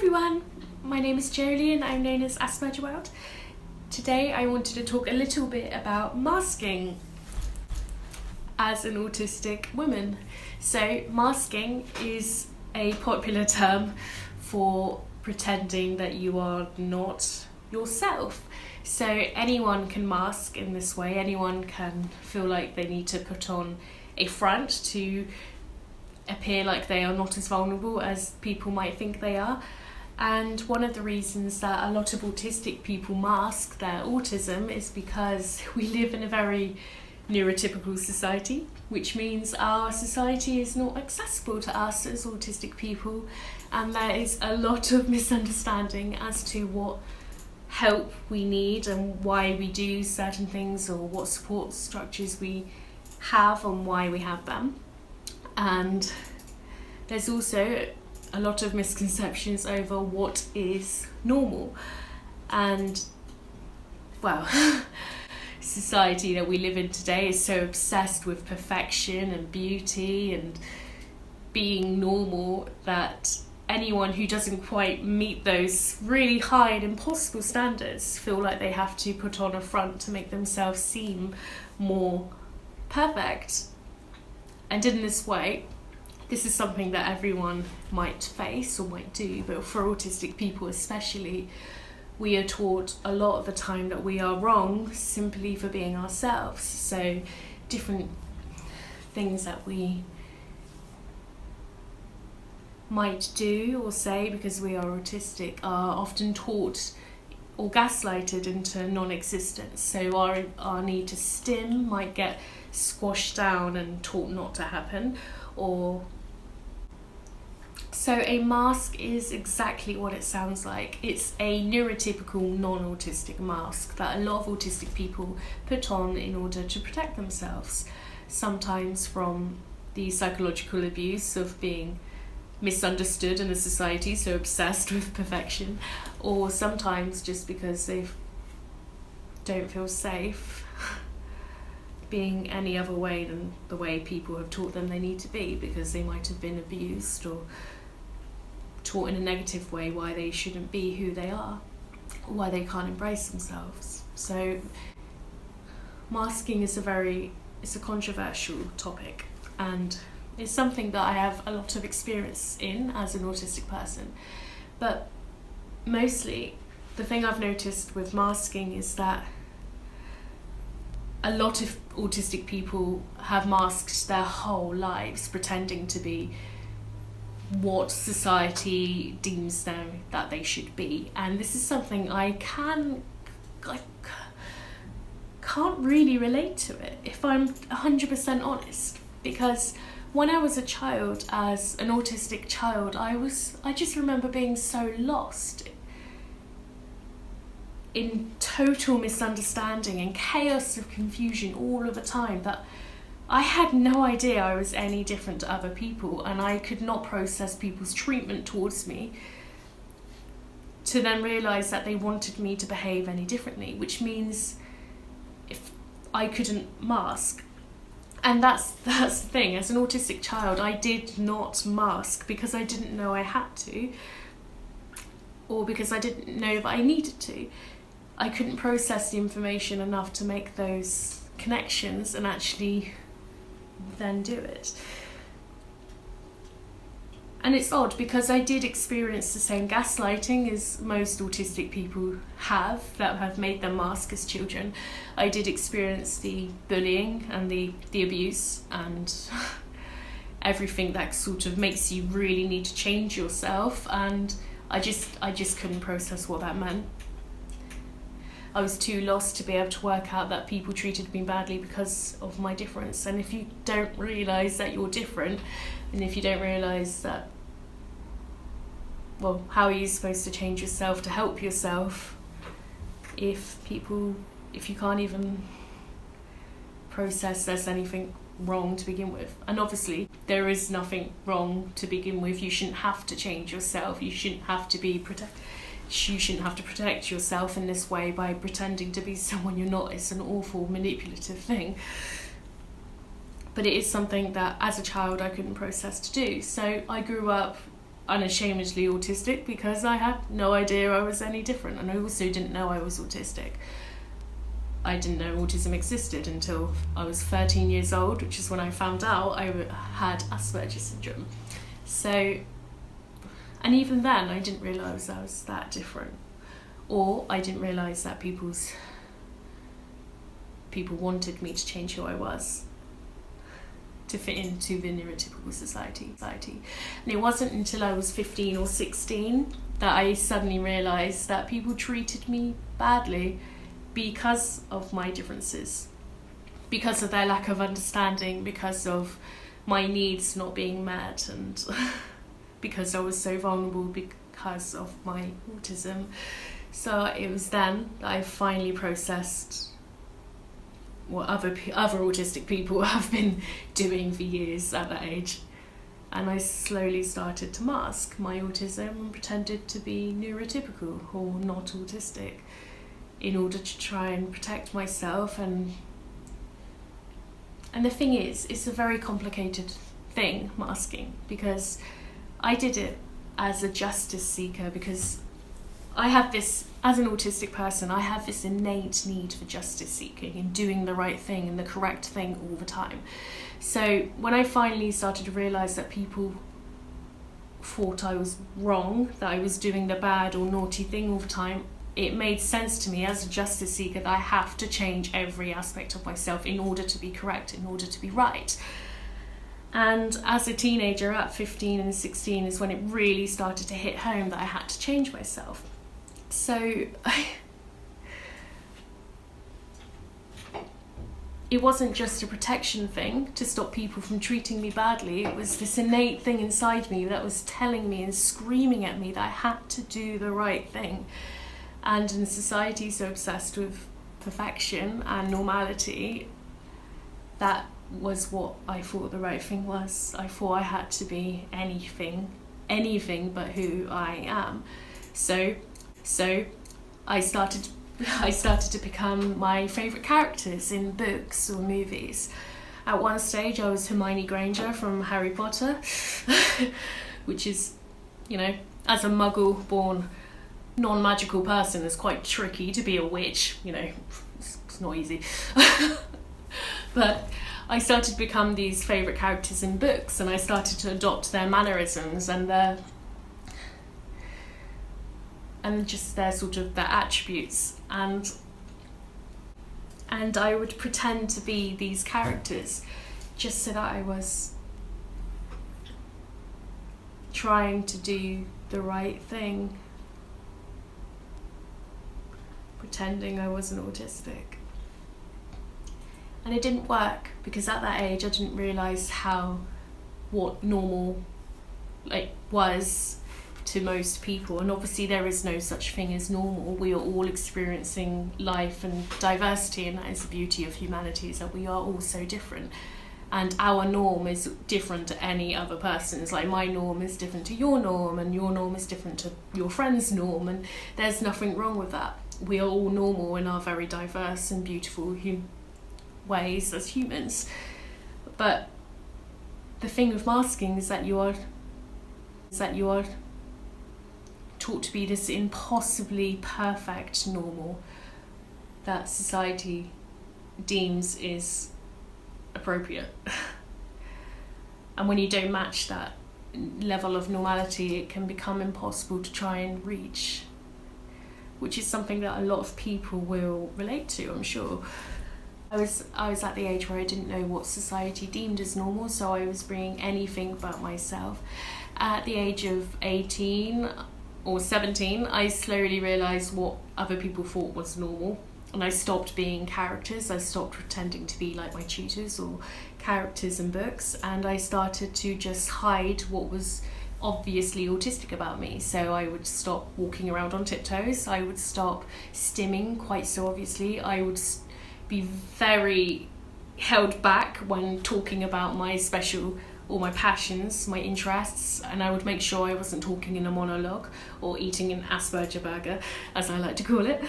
everyone, my name is Jolie and I'm known as AspergerWorld. Today I wanted to talk a little bit about masking as an autistic woman. So masking is a popular term for pretending that you are not yourself. So anyone can mask in this way, anyone can feel like they need to put on a front to appear like they are not as vulnerable as people might think they are. And one of the reasons that a lot of autistic people mask their autism is because we live in a very neurotypical society, which means our society is not accessible to us as autistic people, and there is a lot of misunderstanding as to what help we need and why we do certain things, or what support structures we have and why we have them. And there's also a lot of misconceptions over what is normal. And well, society that we live in today is so obsessed with perfection and beauty and being normal that anyone who doesn't quite meet those really high and impossible standards feel like they have to put on a front to make themselves seem more perfect. And in this way, this is something that everyone might face or might do, but for autistic people especially, we are taught a lot of the time that we are wrong simply for being ourselves. So different things that we might do or say because we are autistic are often taught or gaslighted into non-existence. So our need to stim might get squashed down and taught not to happen. So a mask is exactly what it sounds like. It's a neurotypical non-autistic mask that a lot of autistic people put on in order to protect themselves, sometimes from the psychological abuse of being misunderstood in a society so obsessed with perfection, or sometimes just because they don't feel safe being any other way than the way people have taught them they need to be, because they might have been abused or taught in a negative way why they shouldn't be who they are, or why they can't embrace themselves. So masking is it's a controversial topic, and it's something that I have a lot of experience in as an autistic person. But mostly the thing I've noticed with masking is that a lot of autistic people have masked their whole lives pretending to be what society deems them that they should be. And this is something I can't really relate to it, if I'm 100% honest, because when I was a child, as an autistic child, I just remember being so lost in total misunderstanding and chaos of confusion all of the time, that I had no idea I was any different to other people, and I could not process people's treatment towards me to then realise that they wanted me to behave any differently, which means if I couldn't mask. And that's the thing, as an autistic child I did not mask because I didn't know I had to, or because I didn't know that I needed to. I couldn't process the information enough to make those connections and actually then do it. And it's odd because I did experience the same gaslighting as most autistic people have that have made them mask as children. I did experience the bullying and the abuse and everything that sort of makes you really need to change yourself, and I just couldn't process what that meant. I was too lost to be able to work out that people treated me badly because of my difference. And if you don't realise that you're different, and if you don't realise that, well, how are you supposed to change yourself to help yourself if you can't even process there's anything wrong to begin with? And obviously there is nothing wrong to begin with. You shouldn't have to change yourself. You shouldn't have to you shouldn't have to protect yourself in this way by pretending to be someone you're not. It's an awful manipulative thing. But it is something that as a child I couldn't process to do. So I grew up unashamedly autistic because I had no idea I was any different, and I also didn't know I was autistic. I didn't know autism existed until I was 13 years old, which is when I found out I had Asperger's syndrome. So, and even then I didn't realise I was that different, or I didn't realise that people wanted me to change who I was to fit into the neurotypical society. And it wasn't until I was 15 or 16 that I suddenly realised that people treated me badly because of my differences, because of their lack of understanding, because of my needs not being met, and because I was so vulnerable because of my autism. So it was then that I finally processed what other autistic people have been doing for years at that age. And I slowly started to mask my autism and pretended to be neurotypical or not autistic in order to try and protect myself. And the thing is, it's a very complicated thing, masking, because I did it as a justice seeker, because I have this, as an autistic person, I have this innate need for justice seeking and doing the right thing and the correct thing all the time. So when I finally started to realise that people thought I was wrong, that I was doing the bad or naughty thing all the time, it made sense to me as a justice seeker that I have to change every aspect of myself in order to be correct, in order to be right. And as a teenager at 15 and 16 is when it really started to hit home that I had to change myself. So it wasn't just a protection thing to stop people from treating me badly. It was this innate thing inside me that was telling me and screaming at me that I had to do the right thing. And in a society so obsessed with perfection and normality, that was what I thought the right thing was. I thought I had to be anything but who I am. So I started to become my favourite characters in books or movies. At one stage I was Hermione Granger from Harry Potter, which is, you know, as a muggle-born non-magical person, it's quite tricky to be a witch, you know, it's not easy. But I started to become these favourite characters in books, and I started to adopt their mannerisms and just their sort of their attributes, and I would pretend to be these characters just so that I was trying to do the right thing, pretending I wasn't autistic. And it didn't work, because at that age I didn't realise what normal was to most people. And obviously there is no such thing as normal. We are all experiencing life and diversity, and that is the beauty of humanity, is that we are all so different. And our norm is different to any other person's. Like, my norm is different to your norm, and your norm is different to your friend's norm, and there's nothing wrong with that. We are all normal in our very diverse and beautiful ways as humans. But the thing with masking is that you are taught to be this impossibly perfect normal that society deems is appropriate. And when you don't match that level of normality, it can become impossible to try and reach, which is something that a lot of people will relate to, I'm sure. I was at the age where I didn't know what society deemed as normal, so I was being anything but myself. At the age of 18 or 17, I slowly realised what other people thought was normal, and I stopped being characters. I stopped pretending to be like my tutors or characters in books, and I started to just hide what was obviously autistic about me. So I would stop walking around on tiptoes, I would stop stimming quite so obviously, I would be very held back when talking about my special or my passions, my interests, and I would make sure I wasn't talking in a monologue or eating an AspergerWorld, as I like to call it.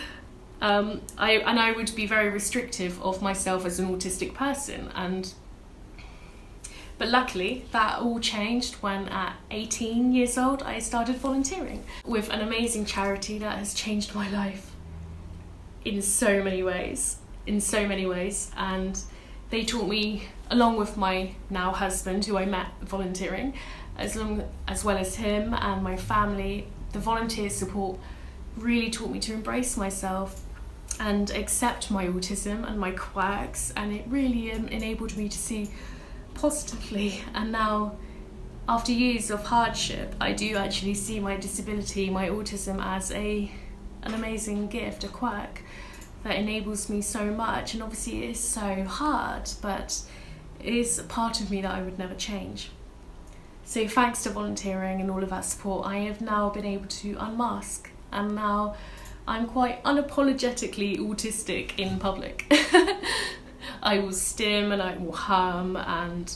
I would be very restrictive of myself as an autistic person, But luckily that all changed when at 18 years old I started volunteering with an amazing charity that has changed my life in so many ways, and they taught me, along with my now husband who I met volunteering, as well as him and my family, the volunteer support really taught me to embrace myself and accept my autism and my quirks, and it really enabled me to see positively. And now, after years of hardship, I do actually see my disability, my autism, as an amazing gift, a quirk that enables me so much. And obviously it is so hard, but it is a part of me that I would never change. So thanks to volunteering and all of that support, I have now been able to unmask, and now I'm quite unapologetically autistic in public. I will stim and I will hum, and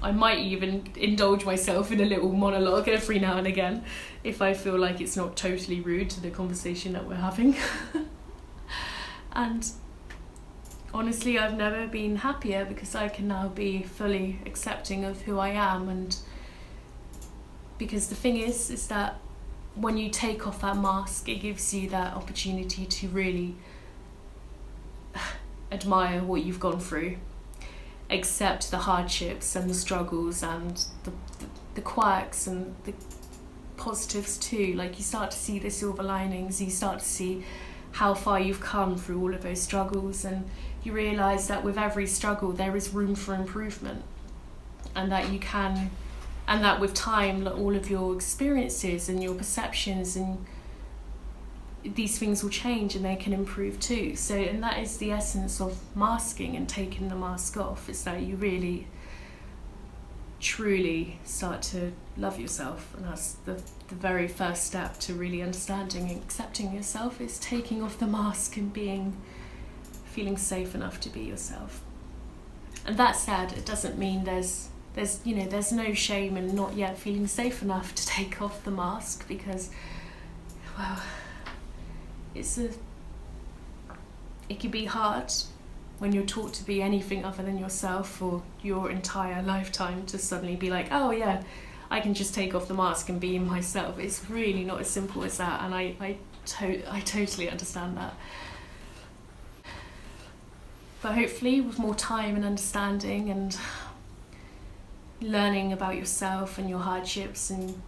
I might even indulge myself in a little monologue every now and again if I feel like it's not totally rude to the conversation that we're having. And honestly, I've never been happier, because I can now be fully accepting of who I am. And because the thing is that when you take off that mask, it gives you that opportunity to really admire what you've gone through, accept the hardships and the struggles and the quirks and the positives too. Like, you start to see the silver linings, you start to see how far you've come through all of those struggles, and you realise that with every struggle there is room for improvement, and that you can, and that with time, all of your experiences and your perceptions and these things will change and they can improve too. So, and that is the essence of masking and taking the mask off, is that you really truly start to love yourself. And that's the very first step to really understanding and accepting yourself, is taking off the mask and feeling safe enough to be yourself. And that said, it doesn't mean there's no shame in not yet feeling safe enough to take off the mask, because, well, it can be hard when you're taught to be anything other than yourself for your entire lifetime, to suddenly be like, oh yeah, I can just take off the mask and be myself. It's really not as simple as that, and I totally understand that. But hopefully with more time and understanding and learning about yourself and your hardships and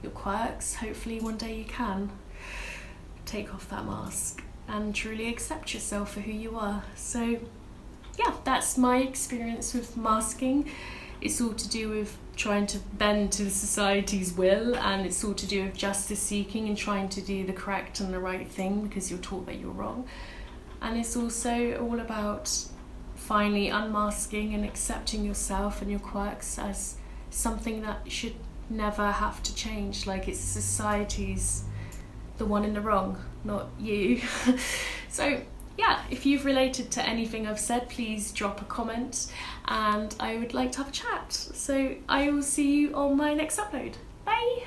your quirks, hopefully one day you can take off that mask and truly accept yourself for who you are. So yeah, that's my experience with masking. It's all to do with trying to bend to society's will, and it's all to do with justice seeking and trying to do the correct and the right thing because you're taught that you're wrong. And it's also all about finally unmasking and accepting yourself and your quirks as something that should never have to change. Like, it's society's the one in the wrong, not you. So yeah, if you've related to anything I've said, please drop a comment and I would like to have a chat. So I will see you on my next upload. Bye!